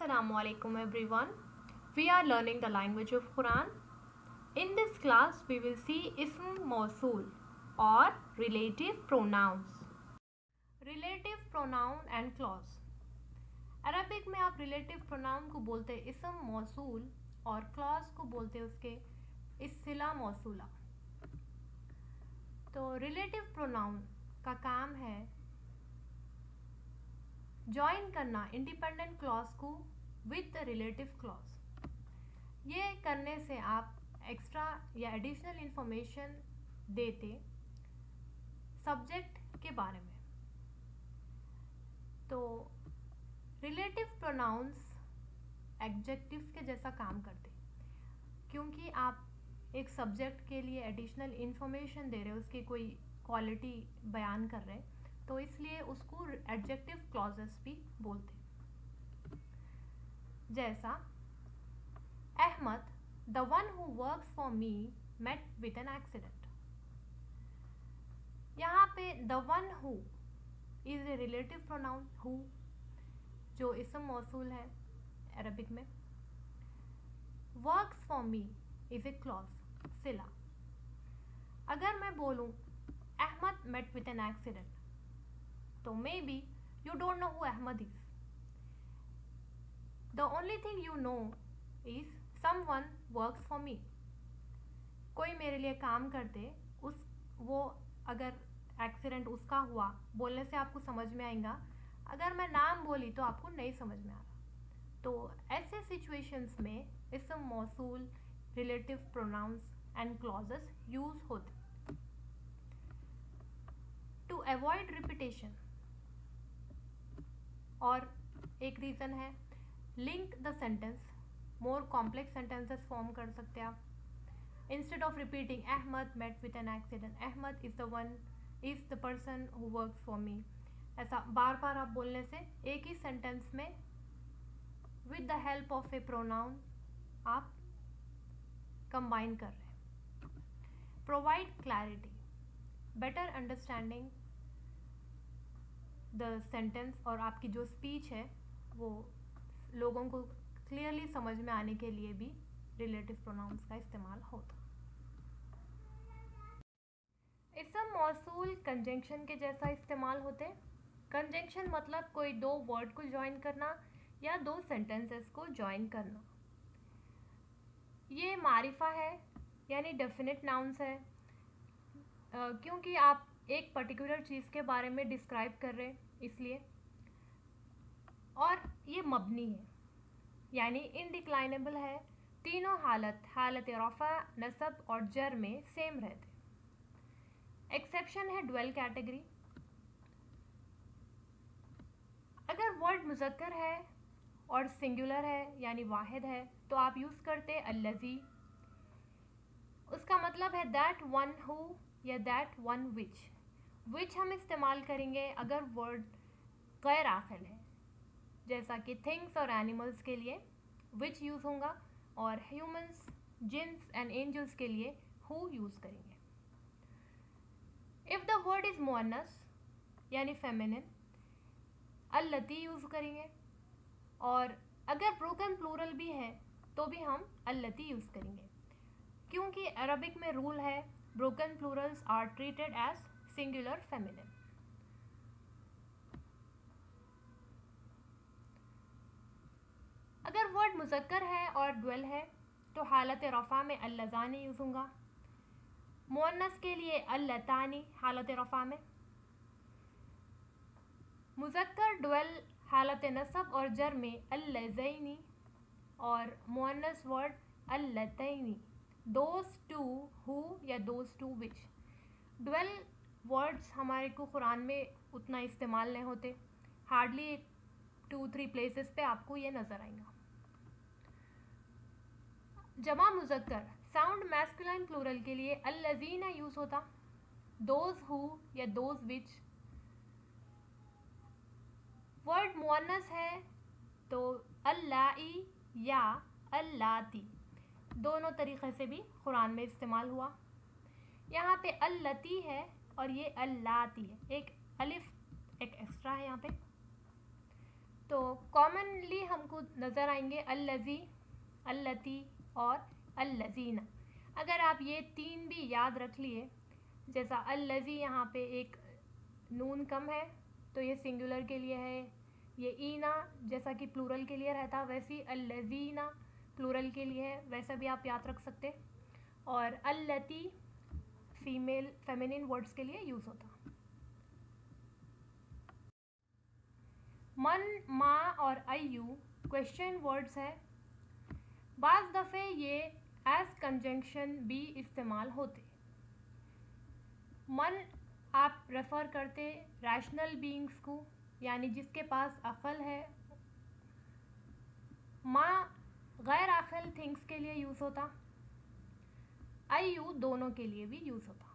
Assalamualaikum everyone. We are learning the language of Quran. In this class we will see ism mausul or relative pronouns. Relative pronoun and clause. Arabic में आप relative pronoun को बोलते हैं इसम मौसूल और clause को बोलते हैं उसके इस्सिला मौसूला। तो रिलेटिव प्रोनाउन का काम है ज्वाइन करना इंडिपेंडेंट क्लॉज को विद द रिलेटिव क्लॉज। ये करने से आप एक्स्ट्रा या एडिशनल इंफॉर्मेशन देते सब्जेक्ट के बारे में। तो रिलेटिव प्रोनाउंस एडजेक्टिव्स के जैसा काम करते क्योंकि आप एक सब्जेक्ट के लिए एडिशनल इंफॉर्मेशन दे रहे हो, उसकी कोई क्वालिटी बयान कर रहे हैं, तो इसलिए उसको एडजेक्टिव क्लॉजेस भी बोलते। जैसा Ahmad the one who works for me met with an accident. यहाँ पे the one who is a relative pronoun who जो इसम मौसूल है अरबिक में। Works for me is a clause सिला। अगर मैं बोलूँ Ahmad met with an accident तो maybe you don't know who Ahmad is. The only thing you know is someone works for me. कोई मेरे लिए काम करते उस वो अगर एक्सीडेंट उसका हुआ बोलने से आपको समझ में आएगा। अगर मैं नाम बोली तो आपको नहीं समझ में आ रहा। तो ऐसे सिचुएशंस में इसम मौसूल relative pronouns and clauses use होते। टू अवॉइड रिपीटेशन और एक रीज़न है link the sentence. More complex sentences form कर सकते हैं आप। Instead of repeating Ahmad met with an accident, Ahmad is the person who works for me, ऐसा बार बार आप बोलने से एक ही सेंटेंस में with the help of a pronoun आप कंबाइन कर रहे हैं। Provide clarity, better understanding the sentence, और आपकी जो स्पीच है वो लोगों को क्लियरली समझ में आने के लिए भी रिलेटिव प्रोनाउंस का इस्तेमाल होता। इसम मौसूल कंजंक्शन के जैसा इस्तेमाल होते। कंजंक्शन मतलब कोई दो वर्ड को ज्वाइन करना या दो सेंटेंसेस को ज्वाइन करना। ये मारिफा है यानी डेफिनेट नाउन्स है क्योंकि आप एक पर्टिकुलर चीज़ के बारे में डिस्क्राइब कर रहे हैं इसलिए। और ये मबनी है यानी इनडिक्लाइनेबल है। तीनों हालत रफ़ा, नसब और जर में सेम रहते। एक्सेप्शन है ड्वेल कैटेगरी। अगर वर्ड मुज़क्कर है और सिंगुलर है यानी वाहिद है तो आप यूज़ करते अल्लज़ी। उसका मतलब है दैट वन हु या दैट वन विच हम इस्तेमाल करेंगे अगर वर्ड गैर आखिल है, जैसा कि थिंग्स और एनिमल्स के लिए विच यूज़ होगा और ह्यूमंस, जिन्स एंड एंजल्स के लिए हु यूज़ करेंगे। इफ़ द वर्ड इज़ मुअन्नस यानी फेमिनिन, अल्लती यूज़ करेंगे, और अगर ब्रोकन प्लूरल भी है तो भी हम अल्लती यूज़ करेंगे क्योंकि अरबिक में रूल है broken plurals are treated as singular feminine. अगर वर्ड मुज़क्कर है और ड्वेल है तो हालत रफ़ा में अल्लज़ानी यूज़ होगा। मुअन्नस के लिए अल्लतानी हालत रफ़ा में। मुज़क्कर ड्वेल हालत नसब और जर में अल्लज़ैनी, और मुअन्नस वर्ड अल्लतैनी, दोज टू हु या those two which. Dual words हमारे को कुरान में उतना इस्तेमाल नहीं होते, हार्डली 2-3 प्लेसेस पे आपको ये नज़र आएगा। जमा मुज़क्कर साउंड मैस्कुलाइन प्लूरल के लिए अल्लज़ीना यूज़ होता, दोज हु या दोज विच। वर्ड मुअन्नस है तो अल्लाई या अल्लाती, दोनों तरीक़े से भी कुरान में इस्तेमाल हुआ। यहाँ पे अल्लती है और ये अल्लाती है, एक अलिफ एक एक्स्ट्रा है यहाँ पे। तो कॉमनली हमको नज़र आएंगे अल्लज़ी, अल्लती और अल्लज़ीना। अगर आप ये तीन भी याद रख लिए, जैसा अल्लज़ी यहाँ पे एक नून कम है तो ये सिंगुलर के लिए है, ये ईना जैसा कि प्लूरल के लिए रहता वैसी अल्लज़ीना प्लूरल के लिए है, वैसा भी आप याद रख सकते। और अल्लती फीमेल फेमिनिन वर्ड्स के लिए यूज़ होता। मन, माँ और अय्यू क्वेश्चन वर्ड्स है। बाज़ दफ़े ये एज कंजंक्शन भी इस्तेमाल होते। मन आप रेफ़र करते रैशनल बीइंग्स को, यानी जिसके पास अक़ल है। माँ गैर अक़ल थिंग्स के लिए यूज़ होता। अय्यू दोनों के लिए भी यूज़ होता।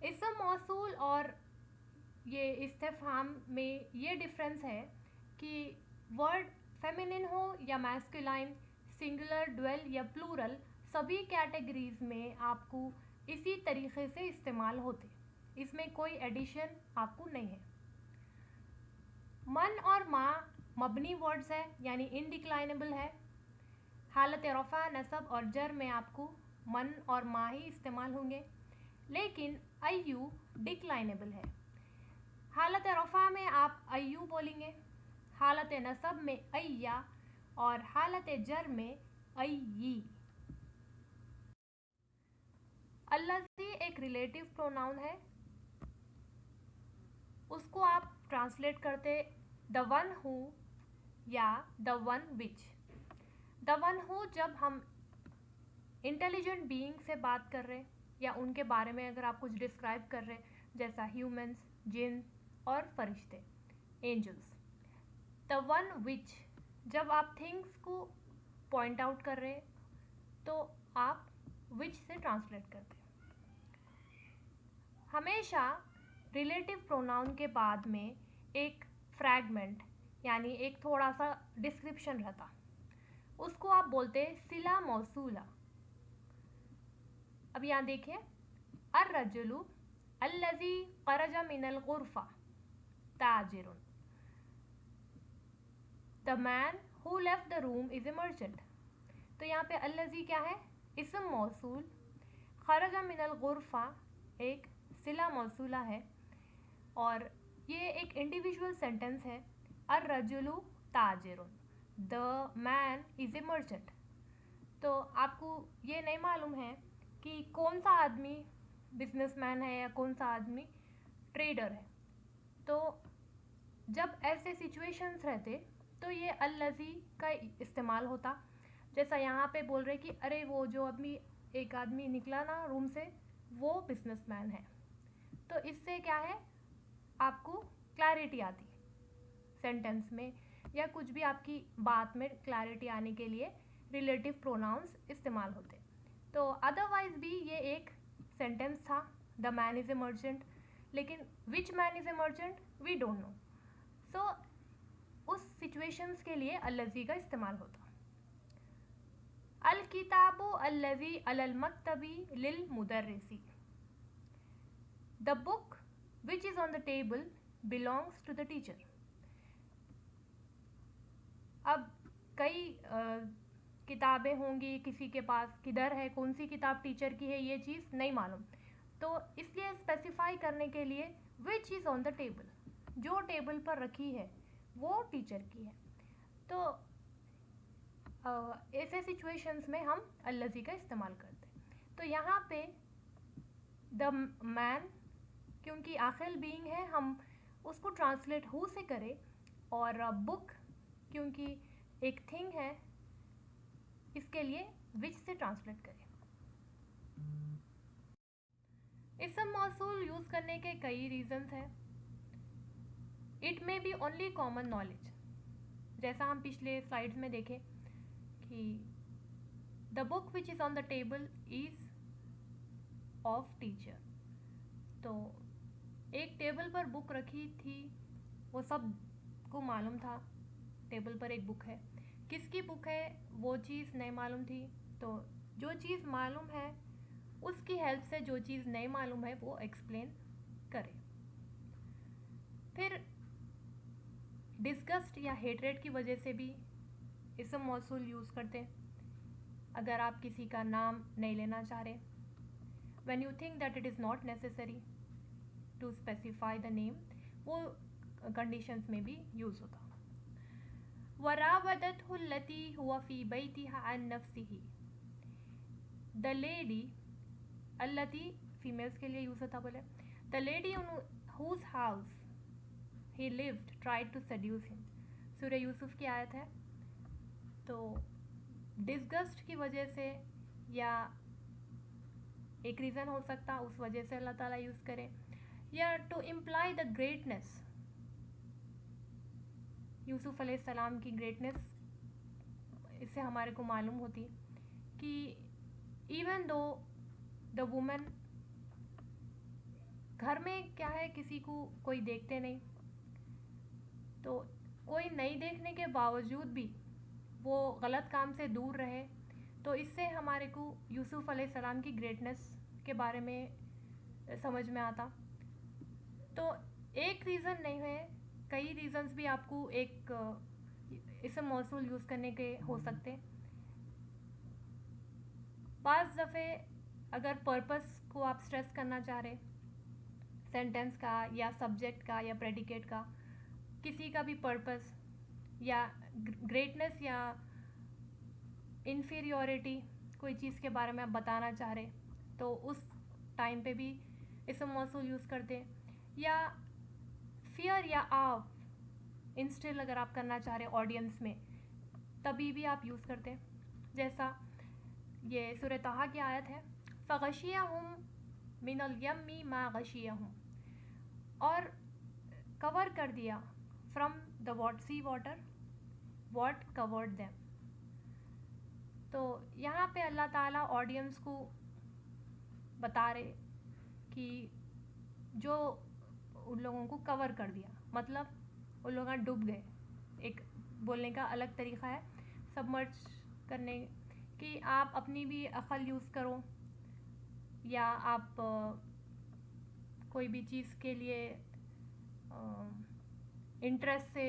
इसम मौसूल और ये इस्तिफ़हाम में ये डिफरेंस है कि वर्ड फेमिनिन हो या मैस्कुलाइन, सिंगुलर, ड्वेल या प्लूरल, सभी कैटेगरीज में आपको इसी तरीके से इस्तेमाल होते। इसमें कोई एडिशन आपको नहीं है। मन और माँ मबनी वर्ड्स है, यानी इनडिक्लाइनेबल है। हालत रफ़ा, नसब और जर में आपको मन और माँ ही इस्तेमाल होंगे, लेकिन अय्यू डिक्लाइनेबल है। हालत रफ़ा में आप अय्यू बोलेंगे, हालत नसब में अय्या और हालत जर में अय्यी। अल्लज़ी एक रिलेटिव प्रोनाउन है, उसको आप ट्रांसलेट करते द वन हु या the one which. The one who जब हम इंटेलिजेंट बीइंग से बात कर रहे या उनके बारे में अगर आप कुछ डिस्क्राइब कर रहे, जैसा ह्यूमंस, जिन और फरिश्ते, एंजल्स। द वन विच जब आप थिंग्स को पॉइंट आउट कर रहे तो आप विच से ट्रांसलेट करते। हमेशा रिलेटिव प्रोनाउन के बाद में एक फ्रैगमेंट यानी एक थोड़ा सा डिस्क्रिप्शन रहता, उसको आप बोलते सिला मौसूला। अब यहाँ देखिए, अर्रजुलु अल्लज़ी ख़रज मिनल ग़ुरफ़ा ताजिरुन, the man who left the room is a merchant. तो यहाँ पे अल्लज़ी क्या है? इस्म मौसूल। ख़रज मिनल ग़ुरफ़ा एक सिला मौसूला है और ये एक इंडिविजुअल सेंटेंस है। अर्रजुलु ताजिरुन, the man is a merchant. तो आपको ये नहीं मालूम है कि कौन सा आदमी बिजनेसमैन है या कौन सा आदमी ट्रेडर है। तो जब ऐसे सिचुएशंस रहते तो ये अल्लज़ी का इस्तेमाल होता। जैसा यहाँ पे बोल रहे कि अरे वो जो अभी एक आदमी निकला ना रूम से, वो बिजनेसमैन है। तो इससे क्या है, आपको क्लैरिटी आती सेंटेंस में या कुछ भी आपकी बात में क्लैरिटी आने के लिए रिलेटिव प्रोनाउंस इस्तेमाल होते। तो अदरवाइज भी ये एक सेंटेंस था, the man is a merchant, लेकिन which man is a merchant we don't know. So उस सिचुएशंस के लिए अल्लज़ी का इस्तेमाल होता। अल किताबु अल्लज़ी अलल मक्तबी लिल मुदर्रिसी, the book which is on the table belongs to the teacher. अब कई किताबें होंगी किसी के पास, किधर है, कौन सी किताब टीचर की है, ये चीज़ नहीं मालूम, तो इसलिए स्पेसिफाई करने के लिए विच इज़ ऑन द टेबल, जो टेबल पर रखी है वो टीचर की है। तो ऐसे सिचुएशंस में हम अल्लज़ी का इस्तेमाल करते हैं। तो यहाँ पे द मैन क्योंकि आखिल बीइंग है, हम उसको ट्रांसलेट हु से करें, और बुक क्योंकि एक थिंग है, इसके लिए विच से ट्रांसलेट करें। इसम मौसूल यूज़ करने के कई रीजंस हैं। It may be only common knowledge, जैसा हम पिछले स्लाइड्स में देखें कि the book which is on the table is of teacher. तो एक टेबल पर बुक रखी थी, वो सब को मालूम था टेबल पर एक बुक है, किसकी बुक है वो चीज़ नहीं मालूम थी। तो जो चीज़ मालूम है उसकी हेल्प से जो चीज़ नहीं मालूम है वो एक्सप्लेन करें। फिर डिस्गस्ट या हेटरेट की वजह से भी इसम मौसूल यूज़ करते हैं अगर आप किसी का नाम नहीं लेना चाह रहे. When you think that it is not necessary to specify the name, वो कंडीशंस में भी यूज़ होता. वरावदतहु लती हुआ फ़ी बैतिहा अन नफ्सिही. द लेडी, अल्लती फीमेल्स के लिए यूज़ होता. बोले the lady on whose house he lived tried to seduce him. सूरह यूसुफ की आयत है. तो डिस्गस्ट की वजह से या एक रीज़न हो सकता, उस वजह से अल्लाह ताला यूज़ करे, या to imply the greatness. Yusuf अलैहिस्सलाम की ग्रेटनेस इससे हमारे को मालूम होती कि इवन दो द वुमेन, घर में क्या है, किसी को कोई देखते नहीं, तो कोई नहीं देखने के बावजूद भी वो गलत काम से दूर रहे, तो इससे हमारे को यूसुफ अलैहिस्सलाम की ग्रेटनेस के बारे में समझ में आता. तो एक रीज़न नहीं है, कई रीज़न्स भी आपको एक इसम मौसूल यूज़ करने के हो सकते. बाज़ दफ़े अगर पर्पस को आप स्ट्रेस करना चाह रहे, सेंटेंस का या सब्जेक्ट का या प्रेडिकेट का, किसी का भी पर्पस या ग्रेटनेस या इन्फीरियोरिटी, कोई चीज़ के बारे में आप बताना चाह रहे, तो उस टाइम पे भी इसम मौसूल यूज़ करते. या फियर या आव इंस्टिल अगर आप करना चाह रहे ऑडियंस में, तभी भी आप यूज़ करते. जैसा ये सूरह ताहा की आयत है, फ़ग़शियहुम मिनल यम्मी मा गशियहुम, और कवर कर दिया from the sea water what covered them. तो यहाँ पे अल्लाह ताला ऑडियंस को बता रहे कि जो उन लोगों को कवर कर दिया, मतलब उन लोग डूब गए. एक बोलने का अलग तरीक़ा है सबमर्ज करने कि आप अपनी भी अक़ल यूज़ करो, या आप कोई भी चीज़ के लिए इंटरेस्ट से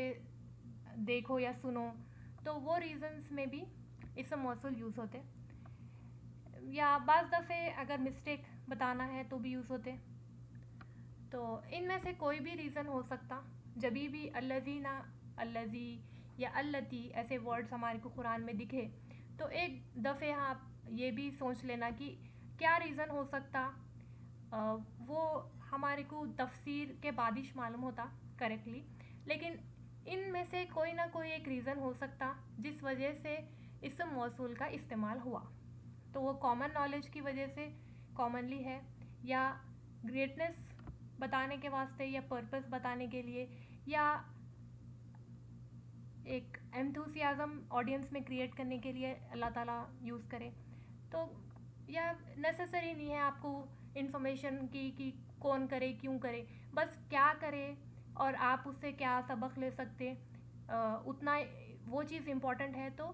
देखो या सुनो, तो वो रीज़न्स में भी इसम मौसूल यूज़ होते. या बाज़ दफ़े अगर मिस्टेक बताना है तो भी यूज़ होते. तो इनमें से कोई भी रीज़न हो सकता. जब भी अल्लज़ीना, अल्लज़ी या अल्लती ऐसे वर्ड्स हमारे को कुरान में दिखे, तो एक दफ़े आप ये भी सोच लेना कि क्या रीज़न हो सकता. वो हमारे को तफसीर के बादिश मालूम होता करेक्टली, लेकिन इनमें से कोई ना कोई एक रीज़न हो सकता जिस वजह से इसम मौसूल का इस्तेमाल हुआ. तो वो कॉमन नॉलेज की वजह से कॉमनली है, या ग्रेटनेस बताने के वास्ते, या पर्पस बताने के लिए, या एक एंथुसियाज़म ऑडियंस में क्रिएट करने के लिए अल्लाह ताला यूज़ करे. तो या नेसेसरी नहीं है आपको इन्फॉर्मेशन की कि कौन करे, क्यों करे, बस क्या करे और आप उससे क्या सबक ले सकते, उतना वो चीज़ इम्पॉर्टेंट है. तो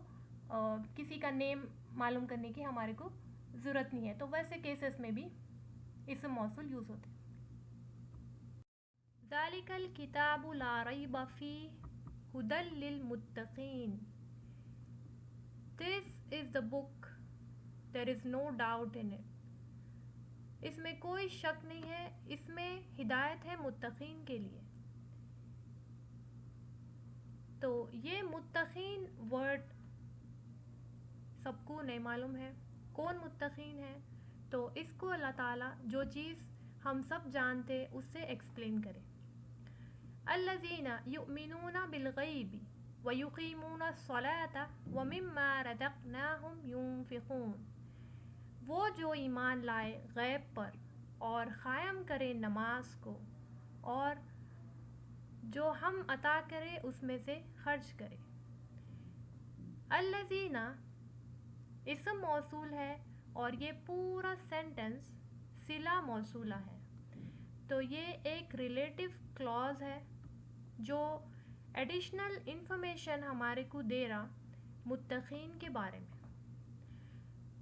किसी का नेम मालूम करने की हमारे को ज़रूरत नहीं है. तो वैसे केसेस में भी इसम मौसूल यूज़ होते. ज़ालिकल किताबु ला रैब फीह हुदल लिल मुत्तक़ीन. This is the book, there is no doubt in it. इसमें कोई शक नहीं है, इसमें हिदायत है मुत्तक़ीन के लिए. तो ये मुत्तक़ीन वर्ड सबको नहीं मालूम है कौन मुत्तक़ीन है, तो इसको अल्लाह ताला जो चीज़ हम सब जानते उससे एक्सप्लेन करे. अल्लज़ीना युमिनूना बिल गैबी व युकीमूना स्सलाता व मिम्मा रज़क़नाहुम युनफ़िक़ून. वो जो ईमान लाए गैब पर और क़ायम करे नमाज को, और जो हम अता करे उसमें से खर्च करे. अल्लज़ीना इसम मौसूल है और ये पूरा सेंटेंस सिला मौसूला है. तो ये एक रिलेटिव क्लॉज है जो एडिशनल इंफॉर्मेशन हमारे को दे रहा मुत्तक़ीन के बारे में.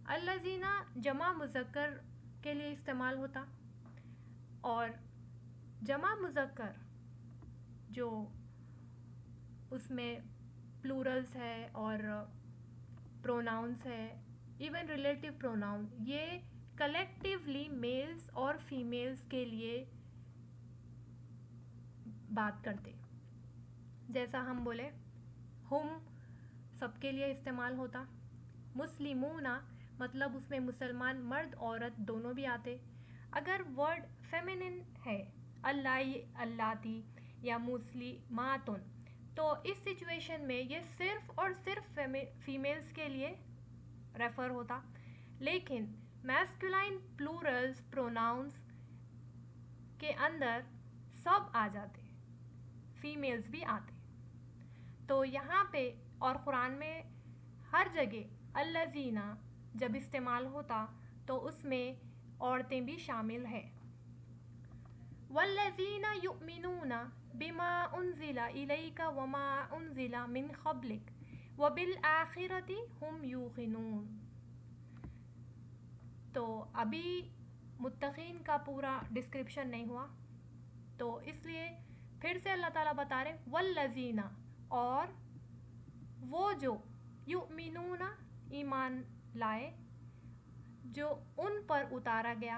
अल्लज़ीना जमा मुज़क्कर के लिए इस्तेमाल होता, और जमा मुज़क्कर जो उसमें प्लूरल्स है और प्रोनाउंस है, इवन रिलेटिव प्रोनाउन, ये कलेक्टिवली मेल्स और फीमेल्स के लिए बात करते। जैसा हम बोले हम सबके लिए इस्तेमाल होता, मुस्लिमूना मतलब उसमें मुसलमान मर्द औरत दोनों भी आते। अगर वर्ड फेमिनिन है, अल्लाई, अल्लाती या मुस्लिमातुन, तो इस सिचुएशन में ये सिर्फ और सिर्फ फीमेल्स के लिए रेफ़र होता। लेकिन मैस्कुलाइन प्लूरल्स प्रोनाउंस के अंदर सब आ जाते, फीमेल्स भी आते। तो यहाँ पे और कुरान में हर जगह अल्लज़ीना जब इस्तेमाल होता तो उसमें औरतें भी शामिल है। वल्लज़ीना युमिनूना बिमा उन्ज़िला इलैका वमा उन्ज़िला मिन क़ब्लिक वबिल आखिरति हुम यूक़िनून। तो अभी मुत्तक़ीन का पूरा डिस्क्रिप्शन नहीं हुआ, तो इसलिए फिर से अल्लाह ताला बता रहे वल्लज़ीना, और वो जो युमिनूना ईमान लाए, जो उन पर उतारा गया,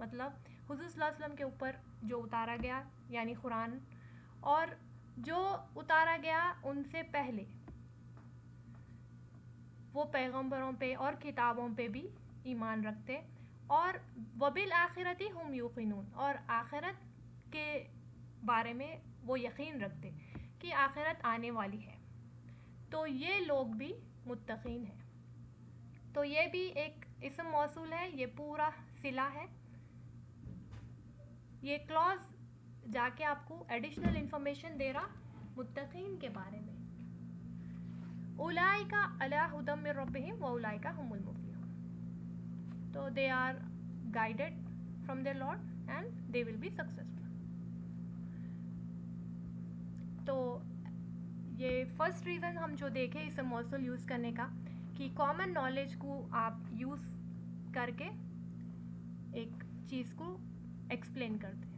मतलब हुज़ूर सल्लल्लाहु अलैहि वसल्लम के ऊपर जो उतारा गया यानी कुरान, और जो उतारा गया उनसे पहले वो पैगंबरों पे और किताबों पे भी ईमान रखते, और वबिल आखिरती हुम यूक़िनून, और आखिरत के बारे में वो यकीन रखते कि आखिरत आने वाली है। तो ये लोग भी मुत्तक़ीन हैं। तो ये भी एक इस्म मौसूल है, ये पूरा सिला है। ये क्लॉज जाके आपको एडिशनल इंफॉर्मेशन दे रहा मुत्तक़ीन के बारे में। उलाइका अला हुदम मिर रब्बिहिम व उलाइका हुमुल मुफ्लिहून। तो they are guided from their lord and they will be successful. तो ये फर्स्ट रीज़न हम जो देखे इस्म मौसूल यूज़ करने का, कि कॉमन नॉलेज को आप यूज़ करके एक चीज़ को एक्सप्लेन करते हैं।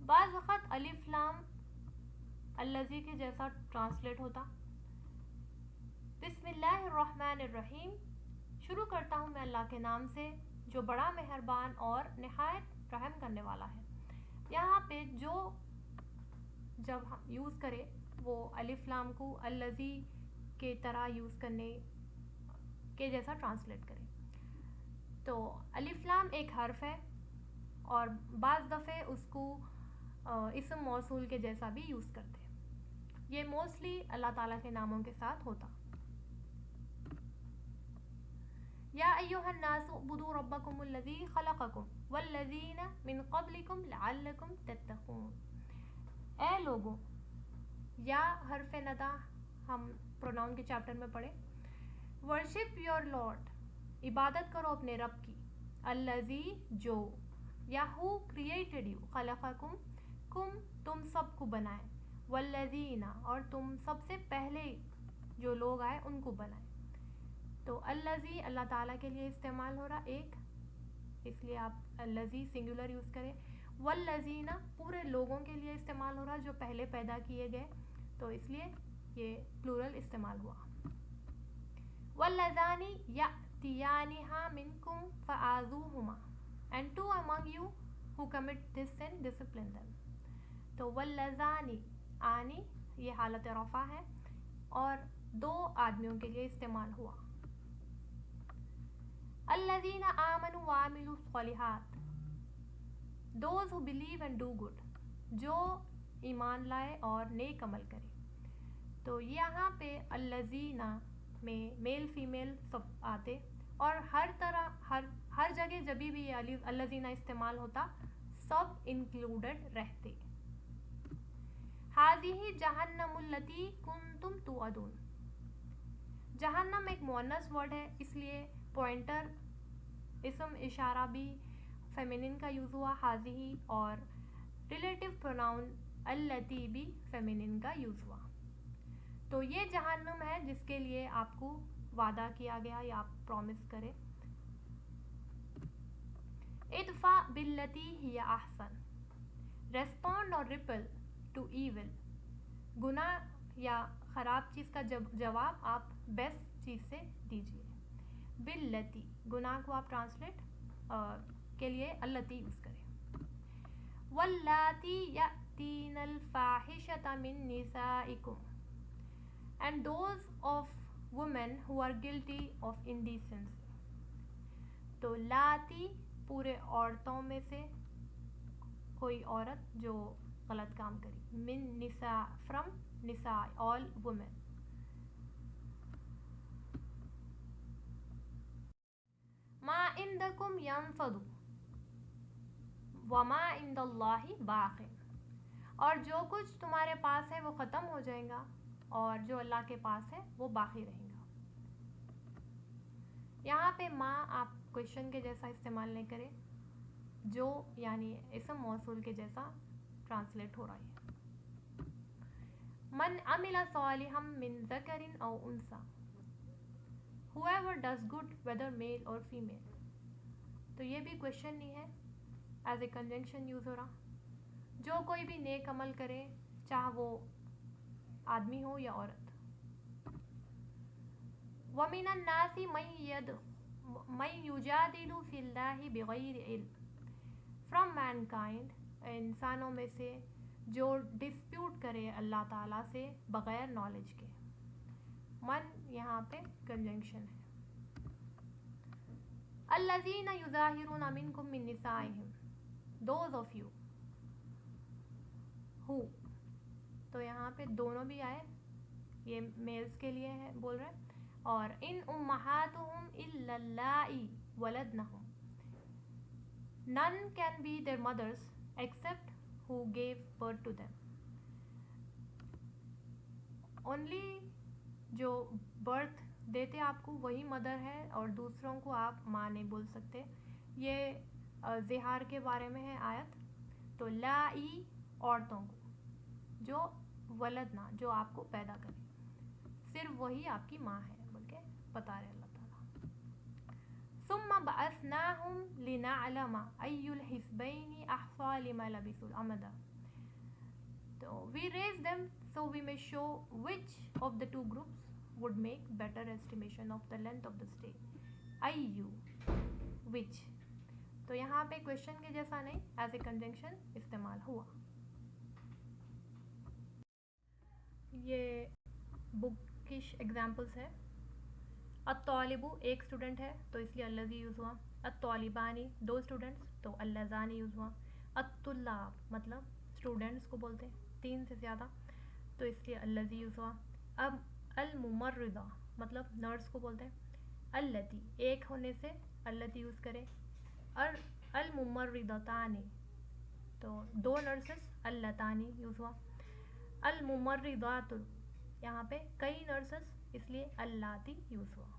बाज़ वक़्त अलिफ लाम अल्लज़ी के जैसा ट्रांसलेट होता। बिस्मिल्लाहिर्रहमानिर्रहीम, शुरू करता हूँ मैं अल्लाह के नाम से जो बड़ा मेहरबान और निहायत रहम करने वाला है। यहाँ पे जो जब हम यूज़ करें वो अलिफ लाम को अल्लज़ी के तरह यूज़ करने के जैसा ट्रांसलेट करें। तो अलिफ लाम एक हर्फ है और बाज़ दफ़े उसको इस्म मौसूल के जैसा भी यूज़ करते हैं। ये मोस्टली अल्लाह ताला के नामों के साथ होता। या अय्युहन नासु उब्दू रब्बकुमुल्लज़ी खलक़कुम वल्लज़ीना मिन क़ब्लिकुम लअल्लकुम तत्तक़ून। ए लोगों, या हर्फ नदा हम प्रोनाउन के चैप्टर में पढ़े। वर्शिप योर लॉर्ड, इबादत करो अपने रब की। अल्लज़ी जो, या हु क्रिएटेड यू, खलक़कुम कुम तुम सबको बनाए, वल्लज़ीना और तुम सबसे पहले जो लोग आए उनको बनाए। तो अल्लज़ी अल्लाह ताला के लिए इस्तेमाल हो रहा एक, इसलिए आप अल्लज़ी सिंगुलर यूज़ करें। वल्लज़ीना पूरे लोगों के लिए इस्तेमाल हो रहा जो पहले पैदा किए गए, तो इसलिए ये प्लूरल इस्तेमाल हुआ। वल्लज़ानी यअतियानिहा मिनकुम फ़आज़ूहुमा, and two among you who commit this sin discipline them. तो वल्लज़ानी, आनी ये हालत रफ़ा है और दो आदमियों के लिए इस्तेमाल हुआ। अल्लज़ीना आमनु व अमिलु स्सॉलिहात, those who believe and do good, जो ईमान लाए और नेक अमल करे। तो यहाँ पे अल्लज़ीना में मेल फीमेल सब आते, और हर तरह हर जगह जब भी ये अल्लज़ीना इस्तेमाल होता सब इंक्लूडेड रहते। हाज़िही जहन्नमुल्लती कुंतुम तुअदून, जहन्नम एक मुअन्नस वर्ड है, इसलिए पॉइंटर इस्म इशारा भी फेमिनिन का यूज़ हुआ हाज़िही, और रिलेटिव प्रोनाउन अल्लती भी फेमिनिन का यूज़ हुआ। तो ये जहन्नम है जिसके लिए आपको वादा किया गया या आप प्रॉमिस करें। इदफ़ा बिल्लती हिया अहसन, रेस्पॉन्ड और रिपल टू ईविल। गुनाह या ख़राब चीज़ का जवाब आप बेस्ट चीज़ से दीजिए। बिल्लती, गुनाह को आप ट्रांसलेट के लिए अल्लती यूज़ करें। वल्लाती यातीनल फाहिशता मिन निसाइकुम, and those of women who are guilty of indecency. तो लाती पूरे औरतों में से कोई औरत जो गलत काम करी। मिन निसा, फ्रॉम निसा, ऑल वुमेन। मा इंदकुम यंफदु वमा इंदल्लाहि बाक़िन, और जो कुछ तुम्हारे पास है वो ख़त्म हो जाएगा और जो अल्लाह के पास है वो बाकी रहेगा। यहाँ पे माँ आप क्वेश्चन के जैसा इस्तेमाल नहीं करें, जो यानी इसम मौसूल के जैसा ट्रांसलेट हो रहा है। मन अमिला सालिहम मिन ज़करिन औ उनसा, whoever does good whether male or female। तो ये भी क्वेश्चन नहीं है, एज ए कंजंक्शन यूज़ हो रहा। जो कोई भी नेक अमल करे, चाहे वो आदमी हो या औरत। वमिनन नासी मन युजादिलु फिल्लाहि बिगैर इल्म, फ्रॉम मैनकाइंड, इंसानों में से जो डिस्प्यूट करे अल्लाह ताला से बग़ैर नॉलेज के। मन यहाँ पे कंजंक्शन है। अल्लज़ीना युज़ाहिरून मिनकुम मिन निसाइहिम, दोज ऑफ यू हु। तो यहाँ पे दोनों भी आए, ये मेल्स के लिए है बोल रहे हैं। और इन उम्महातुहुम इल्लल्लाई वलदनहुम, none can be their mothers except who gave birth to them। Only जो बर्थ देते आपको वही मदर है, और दूसरों को आप माँ नहीं बोल सकते। ये ज़िहार के बारे में है आयत। तो लाई औरतों को, जो वलदना जो आपको पैदा करे, सिर्फ वही आपकी माँ है बोल के बता रहे अल्लाह ताला। सुम्मा बअसनाहुम लिनअलमा अय्युल हिस्बैनि अहसा लिमा लबिसुल अमदा। तो we raise them so we may show which of the two groups would make better estimation of the length of the stay। ayyu, which। तो यहाँ पे क्वेश्चन के जैसा नहीं, एज ए कंजंक्शन इस्तेमाल हुआ। ये बुकिश एग्जाम्पल्स है। अत्तालिबु एक स्टूडेंट है तो इसलिए अल्लज़ी यूज़ हुआ। अत्तालिबानी दो स्टूडेंट्स तो अल्लज़ानी यूज़ हुआ। अत्तुल्लाब मतलब स्टूडेंट्स को बोलते हैं 3 से ज़्यादा, तो इसलिए अल्लज़ी यूज़ हुआ। अब अल मुमर्रिदा मतलब नर्स को बोलते हैं। अल्लती एक होने से अल्लती यूज़ करें। और अल मुमर्रिदतानी तो 2 नर्सेस अल्लतानी यूज़ हुआ। अल मुमर्रिदातु यहाँ पे कई नर्सेस इसलिए अल्लाती यूज़ हुआ।